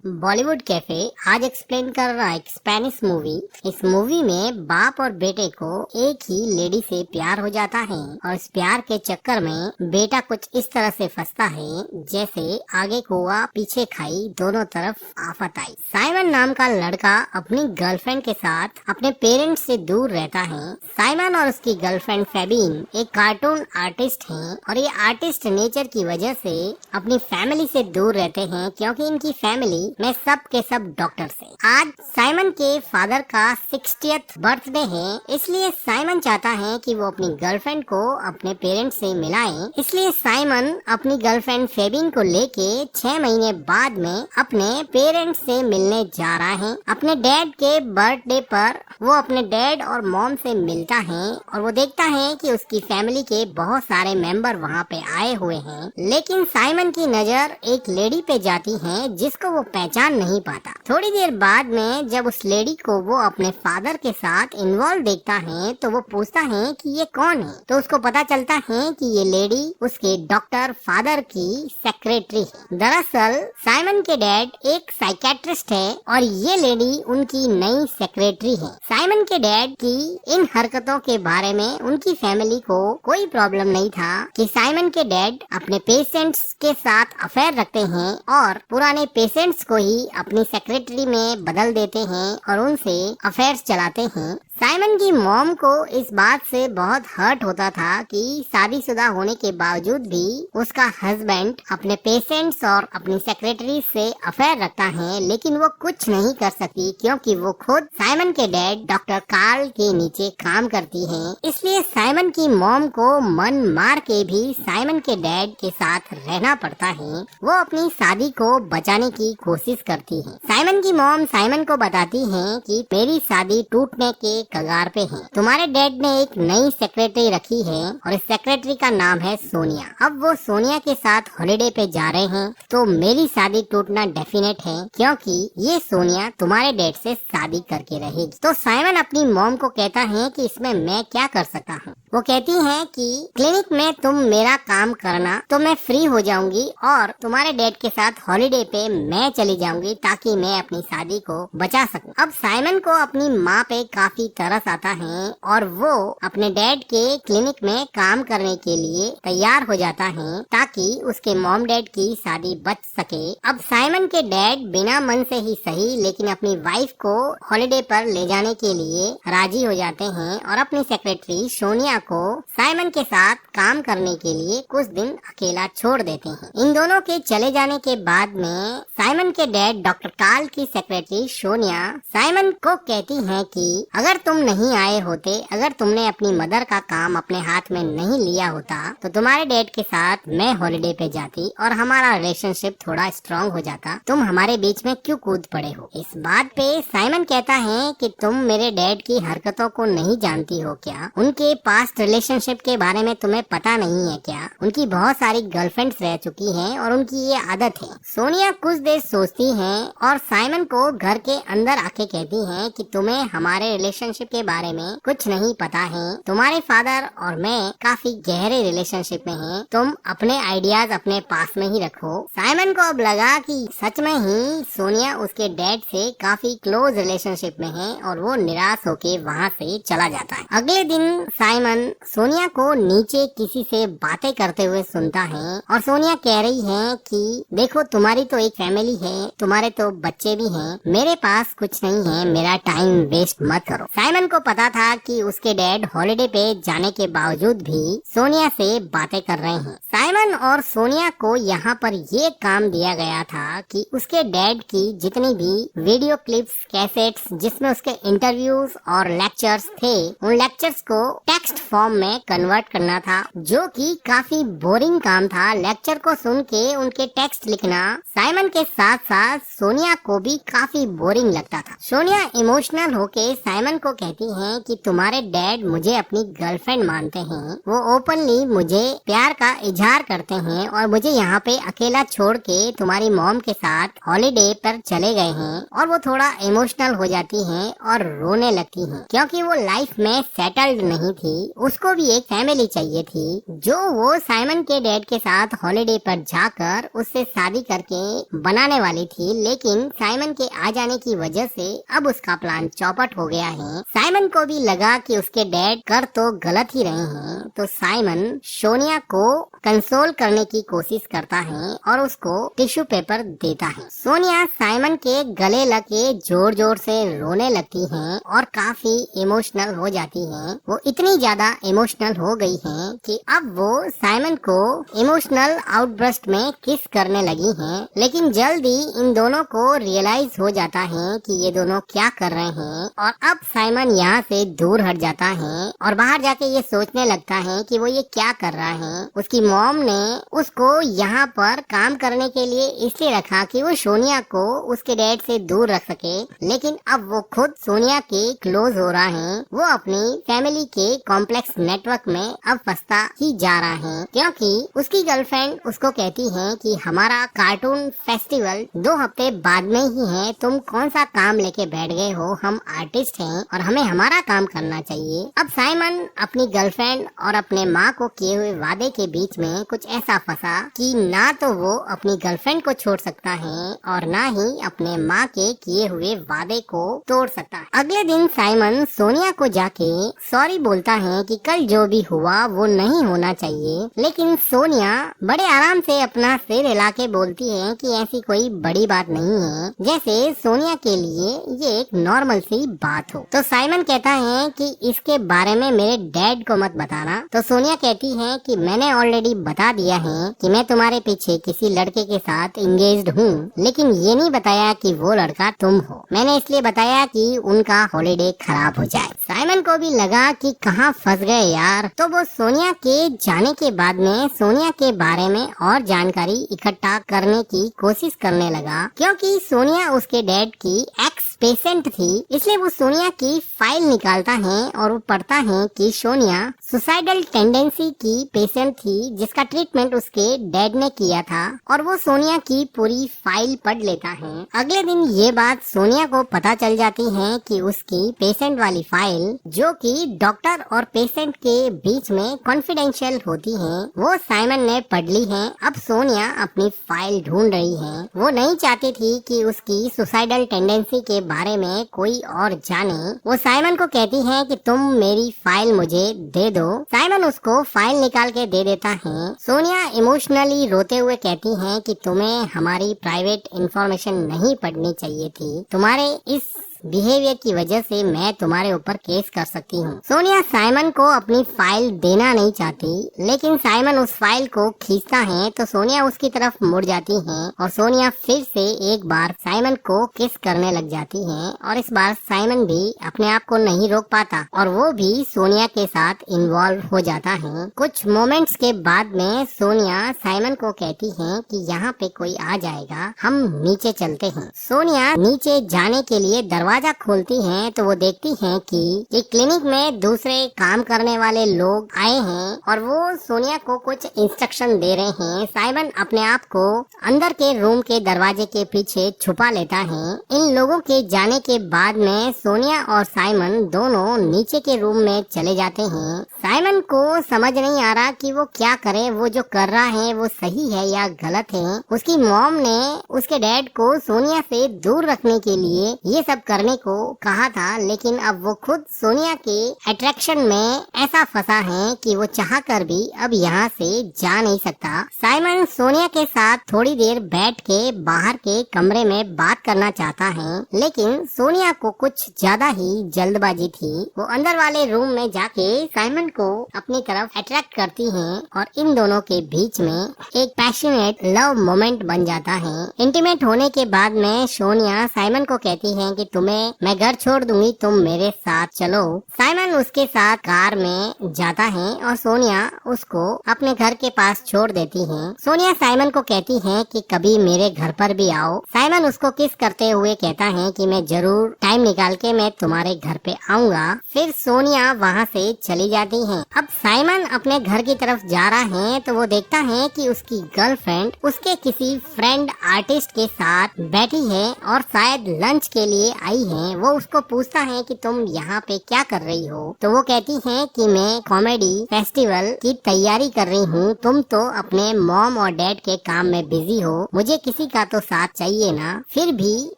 Bollywood cafe आज explain कर रहा है एक स्पेनिश मूवी। इस मूवी में बाप और बेटे को एक ही लेडी से प्यार हो जाता है और इस प्यार के चक्कर में बेटा कुछ इस तरह से फंसता है जैसे आगे कुआ पीछे खाई, दोनों तरफ आफत आई। साइमन नाम का लड़का अपनी गर्लफ्रेंड के साथ अपने पेरेंट्स से दूर रहता है। साइमन और उसकी गर्लफ्रेंड फेबिन एक कार्टून आर्टिस्ट हैं और ये आर्टिस्ट नेचर की वजह से अपनी फैमिली से दूर रहते हैं क्योंकि इनकी फैमिली में सब के सब डॉक्टर्स हैं। आज साइमन के फादर का 60th बर्थडे है, इसलिए साइमन चाहता है कि वो अपनी गर्लफ्रेंड को अपने पेरेंट्स से मिलाए। इसलिए साइमन अपनी गर्लफ्रेंड फेबिन को लेके 6 महीने बाद में अपने पेरेंट्स से मिलने जा रहा है। अपने डैड के बर्थडे पर वो अपने डैड और मॉम से मिलता है और वो देखता है कि उसकी फैमिली के बहुत सारे मेंबर वहाँ पे आए हुए हैं, लेकिन साइमन की नजर एक लेडी पे जाती है जिसको वो पहचान नहीं पाता। थोड़ी देर बाद में जब उस लेडी को वो अपने फादर के साथ इन्वॉल्व देखता है तो वो पूछता है कि ये कौन है, तो उसको पता चलता है कि ये लेडी उसके डॉक्टर फादर की सेक्रेटरी है। दरअसल साइमन के डैड एक साइकेट्रिस्ट है और ये लेडी उनकी नई सेक्रेटरी है। साइमन के डैड की इन हरकतों के बारे में उनकी फैमिली को कोई प्रॉब्लम नहीं था कि साइमन के डैड अपने पेशेंट्स के साथ अफेयर रखते हैं और पुराने पेशेंट्स को ही अपनी सेक्रेटरी में बदल देते हैं और उनसे अफेयर्स चलाते हैं। साइमन की मॉम को इस बात से बहुत हर्ट होता था कि शादीशुदा होने के बावजूद भी उसका हस्बैंड अपने पेशेंट्स और अपनी सेक्रेटरी से अफेयर रखता है, लेकिन वो कुछ नहीं कर सकती क्योंकि वो खुद साइमन के डैड डॉक्टर कार्ल के नीचे काम करती है। इसलिए साइमन की मॉम को मन मार के भी साइमन के डैड के साथ रहना पड़ता है। वो अपनी शादी को बचाने की कोशिश करती है। साइमन की मॉम साइमन को बताती है कि मेरी शादी टूटने के कगार पे है। तुम्हारे डैड ने एक नई सेक्रेटरी रखी है और इस सेक्रेटरी का नाम है सोनिया। अब वो सोनिया के साथ हॉलिडे पे जा रहे हैं तो मेरी शादी टूटना डेफिनेट है क्योंकि ये सोनिया तुम्हारे डैड से शादी करके रहेगी। तो साइमन अपनी मॉम को कहता है कि इसमें मैं क्या कर सकता हूँ। वो कहती है कि क्लिनिक में तुम मेरा काम करना तो मैं फ्री हो जाऊंगी और तुम्हारे डैड के साथ हॉलिडे पे मैं चली जाऊंगी ताकि मैं अपनी शादी को बचा सकूं। अब साइमन को अपनी माँ पे काफी तरस आता है और वो अपने डैड के क्लिनिक में काम करने के लिए तैयार हो जाता है ताकि उसके मॉम डैड की शादी बच सके। अब साइमन के डैड बिना मन से ही सही लेकिन अपनी वाइफ को हॉलिडे पर ले जाने के लिए राजी हो जाते हैं और अपनी सेक्रेटरी सोनिया को साइमन के साथ काम करने के लिए कुछ दिन अकेला छोड़ देते हैं। इन दोनों के चले जाने के बाद में साइमन के डैड डॉक्टर कार्ल की सेक्रेटरी सोनिया साइमन को कहती है कि अगर तुम नहीं आए होते, अगर तुमने अपनी मदर का काम अपने हाथ में नहीं लिया होता तो तुम्हारे डैड के साथ मैं हॉलिडे पे जाती और हमारा रिलेशनशिप थोड़ा स्ट्रॉन्ग हो जाता। तुम हमारे बीच में क्यों कूद पड़े हो। इस बात पे साइमन कहता है कि तुम मेरे डैड की हरकतों को नहीं जानती हो क्या, उनके पास्ट रिलेशनशिप के बारे में तुम्हें पता नहीं है क्या, उनकी बहुत सारी गर्लफ्रेंड्स रह चुकी हैं और उनकी ये आदत है। सोनिया कुछ देर सोचती है और साइमन को घर के अंदर आके कहती है कि तुम्हें हमारे रिलेशनशिप के बारे में कुछ नहीं पता है। तुम्हारे फादर और मैं काफी गहरे रिलेशनशिप में हैं। तुम अपने आइडियाज अपने पास में ही रखो। साइमन को अब लगा कि सच में ही सोनिया उसके डैड से काफी क्लोज रिलेशनशिप में है और वो निराश होके वहाँ से चला जाता है। अगले दिन साइमन सोनिया को नीचे किसी से बातें करते हुए सुनता है और सोनिया कह रही है कि देखो तुम्हारी तो एक फैमिली है, तुम्हारे तो बच्चे भी हैं, मेरे पास कुछ नहीं है, मेरा टाइम वेस्ट मत करो। साइमन को पता था कि उसके डैड हॉलिडे पे जाने के बावजूद भी सोनिया से बातें कर रहे हैं। साइमन और सोनिया को यहाँ पर ये काम दिया गया था कि उसके डैड की जितनी भी वीडियो क्लिप्स, कैसेट्स जिसमें उसके इंटरव्यूज और लेक्चर्स थे, उन लेक्चर्स को टेक्स्ट फॉर्म में कन्वर्ट करना था, जो कि काफी बोरिंग काम था। लेक्चर को सुन के उनके टेक्स्ट लिखना साइमन के साथ साथ सोनिया को भी काफी बोरिंग लगता था। सोनिया इमोशनल होके साइमन को कहती हैं कि तुम्हारे डैड मुझे अपनी गर्लफ्रेंड मानते हैं, वो ओपनली मुझे प्यार का इजहार करते हैं और मुझे यहाँ पे अकेला छोड़ के तुम्हारी मॉम के साथ हॉलीडे पर चले गए हैं। और वो थोड़ा इमोशनल हो जाती हैं और रोने लगती हैं क्योंकि वो लाइफ में सेटल्ड नहीं थी, उसको भी एक फैमिली चाहिए थी जो वो साइमन के डैड के साथ हॉलीडे पर जाकर उससे शादी करके बनाने वाली थी। लेकिन साइमन के आ जाने की वजह से अब उसका प्लान चौपट हो गया है। साइमन को भी लगा कि उसके डैड कर तो गलत ही रहे हैं, तो साइमन सोनिया को कंसोल करने की कोशिश करता है और उसको टिश्यू पेपर देता है। सोनिया साइमन के गले लग के जोर जोर से रोने लगती है और काफी इमोशनल हो जाती है। वो इतनी ज्यादा इमोशनल हो गई है कि अब वो साइमन को इमोशनल आउटबर्स्ट में किस करने लगी हैं। लेकिन जल्दी इन दोनों को रियलाइज हो जाता है कि ये दोनों क्या कर रहे हैं और अब साइमन यहाँ से दूर हट जाता है और बाहर जाके ये सोचने लगता है कि वो ये क्या कर रहा है। उसकी मॉम ने उसको यहाँ पर काम करने के लिए इसलिए रखा कि वो सोनिया को उसके डैड से दूर रख सके, लेकिन अब वो खुद सोनिया के क्लोज हो रहा है। वो अपनी फैमिली के कॉम्प्लेक्स नेटवर्क में अब फंसता ही जा रहा है क्योंकि उसकी गर्लफ्रेंड उसको कहती है कि हमारा कार्टून फेस्टिवल 2 हफ्ते बाद में ही है, तुम कौन सा काम लेके बैठ गए हो, हम आर्टिस्ट हैं और हमें हमारा काम करना चाहिए। अब साइमन अपनी गर्लफ्रेंड और अपने माँ को किए हुए वादे के बीच में कुछ ऐसा फंसा कि ना तो वो अपनी गर्लफ्रेंड को छोड़ सकता है और ना ही अपने माँ के किए हुए वादे को तोड़ सकता है। अगले दिन साइमन सोनिया को जाके सॉरी बोलता है कि कल जो भी हुआ वो नहीं होना चाहिए, लेकिन सोनिया बड़े आराम से अपना सिर हिला के बोलती है कि ऐसी कोई बड़ी बात नहीं है, जैसे सोनिया के लिए ये एक नॉर्मल सी बात हो। तो साइमन कहता है कि इसके बारे में मेरे डैड को मत बताना। तो सोनिया कहती है कि मैंने ऑलरेडी बता दिया है कि मैं तुम्हारे पीछे किसी लड़के के साथ इंगेज्ड हूँ, लेकिन ये नहीं बताया कि वो लड़का तुम हो। मैंने इसलिए बताया कि उनका हॉलीडे खराब हो जाए। साइमन को भी लगा कि कहाँ फंस गए यार, तो वो सोनिया के जाने के बाद में सोनिया के बारे में और जानकारी इकट्ठा करने की कोशिश करने लगा क्योंकि सोनिया उसके डैड की एक्स पेशेंट थी, इसलिए वो सोनिया की फाइल निकालता है और वो पढ़ता है कि सोनिया सुसाइडल टेंडेंसी की पेशेंट थी जिसका ट्रीटमेंट उसके डैड ने किया था और वो सोनिया की पूरी फाइल पढ़ लेता है। अगले दिन ये बात सोनिया को पता चल जाती है कि उसकी पेशेंट वाली फाइल जो कि डॉक्टर और पेशेंट के बीच में कॉन्फिडेंशियल होती है वो साइमन ने पढ़ ली है। अब सोनिया अपनी फाइल ढूंढ रही है। वो नहीं चाहती थी कि उसकी सुसाइडल टेंडेंसी के बारे में कोई और जाने। वो साइमन को कहती है कि तुम मेरी फाइल मुझे दे दो। साइमन उसको फाइल निकाल के दे देता है। सोनिया इमोशनली रोते हुए कहती है कि तुम्हें हमारी प्राइवेट इंफॉर्मेशन नहीं पढ़नी चाहिए थी, तुम्हारे इस बिहेवियर की वजह से मैं तुम्हारे ऊपर केस कर सकती हूँ। सोनिया साइमन को अपनी फाइल देना नहीं चाहती, लेकिन साइमन उस फाइल को खींचता है तो सोनिया उसकी तरफ मुड़ जाती है और सोनिया फिर से एक बार साइमन को किस करने लग जाती है और इस बार साइमन भी अपने आप को नहीं रोक पाता और वो भी सोनिया के साथ इन्वॉल्व हो जाता है। कुछ मोमेंट्स के बाद में सोनिया साइमन को कहती है कि यहाँ पे कोई आ जाएगा, हम नीचे चलते हैं। सोनिया नीचे जाने के लिए दरवाजा खोलती हैं तो वो देखती हैं कि एक क्लिनिक में दूसरे काम करने वाले लोग आए हैं और वो सोनिया को कुछ इंस्ट्रक्शन दे रहे हैं। साइमन अपने आप को अंदर के रूम के दरवाजे के पीछे छुपा लेता है। इन लोगों के जाने के बाद में सोनिया और साइमन दोनों नीचे के रूम में चले जाते हैं। साइमन को समझ नहीं आ रहा कि वो क्या करे, वो जो कर रहा है वो सही है या गलत है। उसकी मॉम ने उसके डैड को सोनिया से दूर रखने के लिए ये सब करने को कहा था, लेकिन अब वो खुद सोनिया के अट्रैक्शन में ऐसा फंसा है कि वो चाहकर भी अब यहाँ से जा नहीं सकता। साइमन सोनिया के साथ थोड़ी देर बैठ के बाहर के कमरे में बात करना चाहता है, लेकिन सोनिया को कुछ ज्यादा ही जल्दबाजी थी। वो अंदर वाले रूम में जाके साइमन को अपनी तरफ अट्रैक्ट करती है और इन दोनों के बीच में एक पैशनेट लव मोमेंट बन जाता है। इंटीमेट होने के बाद में सोनिया साइमन को कहती है कि तुम तुम्हें मैं घर छोड़ दूंगी, तुम मेरे साथ चलो। साइमन उसके साथ कार में जाता है और सोनिया उसको अपने घर के पास छोड़ देती है। सोनिया साइमन को कहती है कि कभी मेरे घर पर भी आओ। साइमन उसको किस करते हुए कहता है कि मैं जरूर टाइम निकाल के मैं तुम्हारे घर पे आऊंगा। फिर सोनिया वहाँ से चली जाती है। अब साइमन अपने घर की तरफ जा रहा है तो वो देखता है कि उसकी गर्लफ्रेंड उसके किसी फ्रेंड आर्टिस्ट के साथ बैठी है और शायद लंच के लिए आई है। वो उसको पूछता है कि तुम यहाँ पे क्या कर रही हो, तो वो कहती है कि मैं कॉमेडी फेस्टिवल की तैयारी कर रही हूँ। तुम तो अपने मॉम और डैड के काम में बिजी हो, मुझे किसी का तो साथ चाहिए ना। फिर भी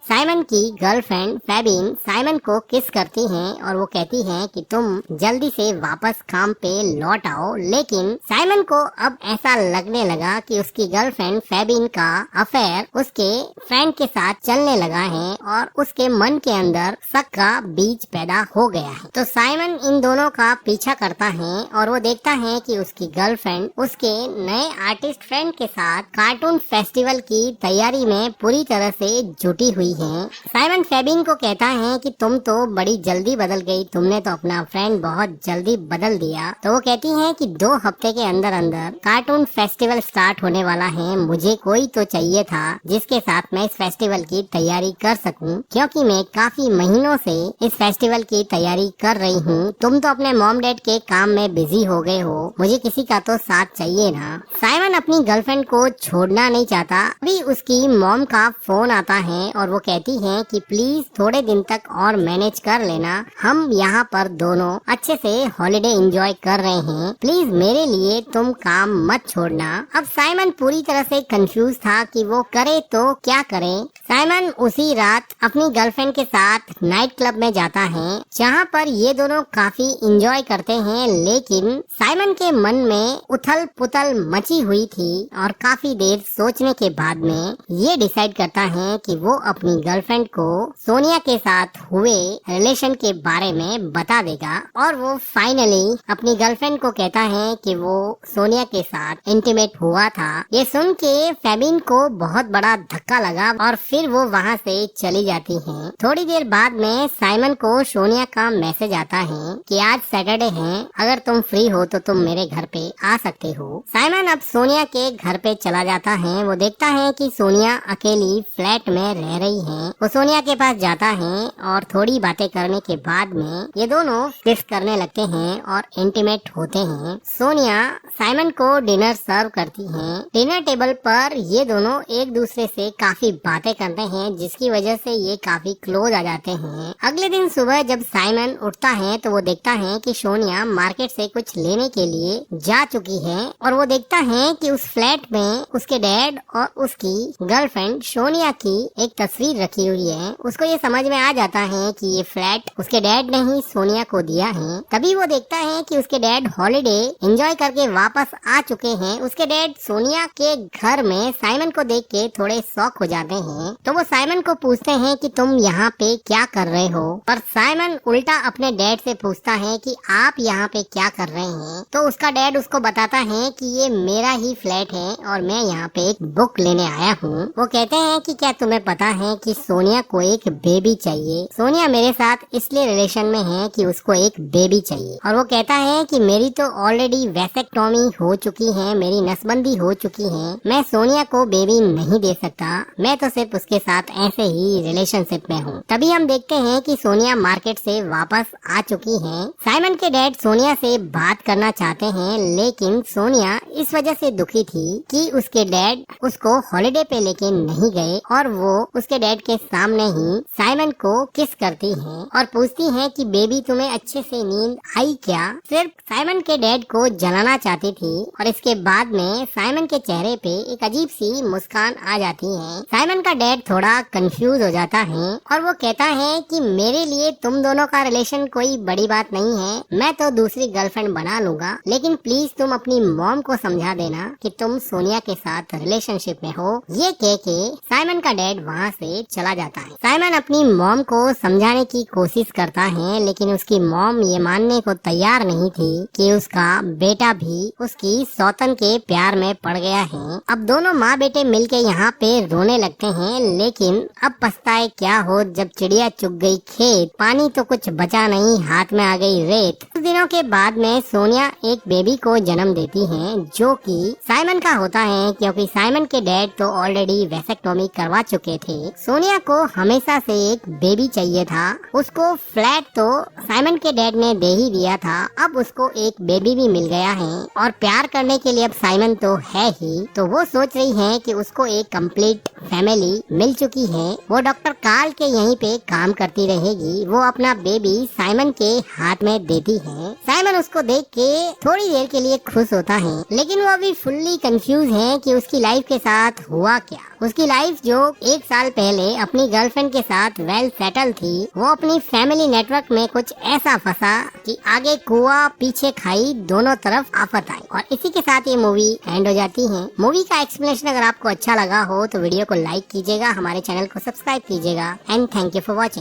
साइमन की गर्लफ्रेंड फेबिन साइमन को किस करती है और वो कहती है कि तुम जल्दी से वापस काम पे लौट आओ। लेकिन साइमन को अब ऐसा लगने लगा कि उसकी गर्लफ्रेंड फेबिन का अफेयर उसके फ्रेंड के साथ चलने लगा है और उसके मन के अंदर शक का बीज पैदा हो गया है। तो साइमन इन दोनों का पीछा करता है और वो देखता है कि उसकी गर्लफ्रेंड उसके नए आर्टिस्ट फ्रेंड के साथ कार्टून फेस्टिवल की तैयारी में पूरी तरह से जुटी हुई है। साइमन फेबिन को कहता है कि तुम तो बड़ी जल्दी बदल गई, तुमने तो अपना फ्रेंड बहुत जल्दी बदल दिया। तो वो कहती है कि 2 हफ्ते के अंदर अंदर कार्टून फेस्टिवल स्टार्ट होने वाला है, मुझे कोई तो चाहिए था जिसके साथ मैं इस फेस्टिवल की तैयारी कर सकूं, क्योंकि मैं काफी महीनों से इस फेस्टिवल की तैयारी कर रही हूँ। तुम तो अपने मॉम डैड के काम में बिजी हो गए हो, मुझे किसी का तो साथ चाहिए ना। साइमन अपनी गर्लफ्रेंड को छोड़ना नहीं चाहता। अभी उसकी मॉम का फोन आता है और वो कहती है कि प्लीज थोड़े दिन तक और मैनेज कर लेना, हम यहाँ पर दोनों अच्छे से हॉलिडे एंजॉय कर रहे हैं, प्लीज मेरे लिए तुम काम मत छोड़ना। अब साइमन पूरी तरह से कंफ्यूज था कि वो करे तो क्या करे। साइमन उसी रात अपनी गर्लफ्रेंड के साथ नाइट क्लब में जाता है, जहाँ पर ये दोनों काफी एंजॉय करते हैं। लेकिन साइमन के मन में उथल पुथल मची हुई थी और काफी देर सोचने के बाद में ये डिसाइड करता है कि वो अपनी गर्लफ्रेंड को सोनिया के साथ हुए रिलेशन के बारे में बता देगा। और वो फाइनली अपनी गर्लफ्रेंड को कहता है कि वो सोनिया के साथ इंटीमेट हुआ था। ये सुन के फेबिन को बहुत बड़ा धक्का लगा और फिर वो वहाँ से चली जाती है। थोड़ी देर बाद में साइमन को सोनिया का मैसेज आता है कि आज सैटरडे है, अगर तुम फ्री हो तो तुम मेरे घर पे आ सकते हो। साइमन अब सोनिया के घर पे चला जाता है। वो देखता है कि सोनिया अकेली फ्लैट में रह रही है। वो सोनिया के पास जाता है और थोड़ी बातें करने के बाद में ये दोनों किस करने लगते हैं और इंटीमेट होते हैं। सोनिया साइमन को डिनर सर्व करती है। डिनर टेबल पर ये दोनों एक दूसरे से काफी बातें करते हैं, जिसकी वजह से ये काफी क्लोज आ जाते हैं। अगले दिन सुबह जब साइमन उठता है तो वो देखता है कि सोनिया मार्केट से कुछ लेने के लिए जा चुकी है और वो देखता है कि उस फ्लैट में उसके डैड और उसकी गर्लफ्रेंड सोनिया की एक तस्वीर रखी हुई है। उसको ये समझ में आ जाता है कि ये फ्लैट उसके डैड ने ही सोनिया को दिया है। तभी वो देखता है कि उसके डैड हॉलिडे एंजॉय करके वापस आ चुके हैं। उसके डैड सोनिया के घर में साइमन को देख के थोड़े शॉक हो जाते हैं। तो वो साइमन को पूछते हैं कि तुम यहाँ पे क्या कर रहे हो, पर साइमन उल्टा अपने डैड से पूछता है कि आप यहाँ पे क्या कर रहे हैं। तो उसका डैड उसको बताता है कि ये मेरा ही फ्लैट है और मैं यहाँ पे एक बुक लेने आया हूँ। वो कहते हैं कि क्या तुम्हें पता है कि सोनिया को एक बेबी चाहिए। सोनिया मेरे साथ इसलिए रिलेशन में है कि उसको एक बेबी चाहिए। और वो कहता है कि मेरी तो ऑलरेडी वैसेक्टोमी हो चुकी है, मेरी नसबंदी हो चुकी है, मैं सोनिया को बेबी नहीं दे सकता, मैं तो सिर्फ उसके साथ ऐसे ही रिलेशनशिप में हूँ। तभी हम देखते हैं कि सोनिया मार्केट से वापस आ चुकी है। साइमन के डैड सोनिया से बात करना चाहते हैं, लेकिन सोनिया इस वजह से दुखी थी कि उसके डैड उसको हॉलिडे पे लेके नहीं गए और वो उसके डैड के सामने ही साइमन को किस करती है और पूछती है कि बेबी तुम्हें अच्छे से नींद आई क्या। सिर्फ साइमन के डैड को जलाना चाहती थी और इसके बाद में साइमन के चेहरे पे एक अजीब सी मुस्कान आ जाती है। साइमन का डैड थोड़ा कंफ्यूज हो जाता है और वो कहता है कि मेरे लिए तुम दोनों का रिलेशन कोई बड़ी बात नहीं है, मैं तो दूसरी गर्लफ्रेंड बना लूंगा, लेकिन प्लीज तुम अपनी मॉम को समझा देना कि तुम सोनिया के साथ रिलेशनशिप में हो। ये कह के साइमन का डैड वहाँ से चला जाता है। साइमन अपनी मॉम को समझाने की कोशिश करता है, लेकिन उसकी मॉम ये मानने को तैयार नहीं थी कि उसका बेटा भी उसकी सौतन के प्यार में पड़ गया है। अब दोनों माँ बेटे मिलके यहाँ पे रोने लगते हैं, लेकिन अब पछताए क्या हो जब चिड़िया चुग गई खेत, पानी तो कुछ बचा नहीं, हाथ में आ गई रेत। कुछ दिनों के बाद में सोनिया एक बेबी को जन्म देती है जो कि साइमन का होता है, क्योंकि साइमन के डैड तो ऑलरेडी वेसेक्टोमी करवा चुके थे। सोनिया को हमेशा से एक बेबी चाहिए था। उसको फ्लैट तो साइमन के डैड ने दे ही दिया था, अब उसको एक बेबी भी मिल गया है और प्यार करने के लिए अब साइमन तो है ही, तो वो सोच रही है कि उसको एक कंप्लीट फैमिली मिल चुकी है। वो डॉक्टर कार्ल के यहीं पे काम करती रहेगी। वो अपना बेबी साइमन के हाथ में देती है। साइमन उसको देख के थोड़ी देर के लिए खुश होता है, लेकिन वो अभी फुल्ली कंफ्यूज है कि उसकी लाइफ के साथ हुआ क्या। उसकी लाइफ जो 1 साल पहले अपनी गर्लफ्रेंड के साथ वेल सेटल थी, वो अपनी फैमिली नेटवर्क में कुछ ऐसा फंसा कि आगे कुआं पीछे खाई, दोनों तरफ आफत आई। और इसी के साथ ये मूवी एंड हो जाती है। मूवी का एक्सप्लेनेशन अगर आपको अच्छा लगा हो तो वीडियो को लाइक कीजिएगा, हमारे चैनल को सब्सक्राइब कीजिएगा and thank you for watching.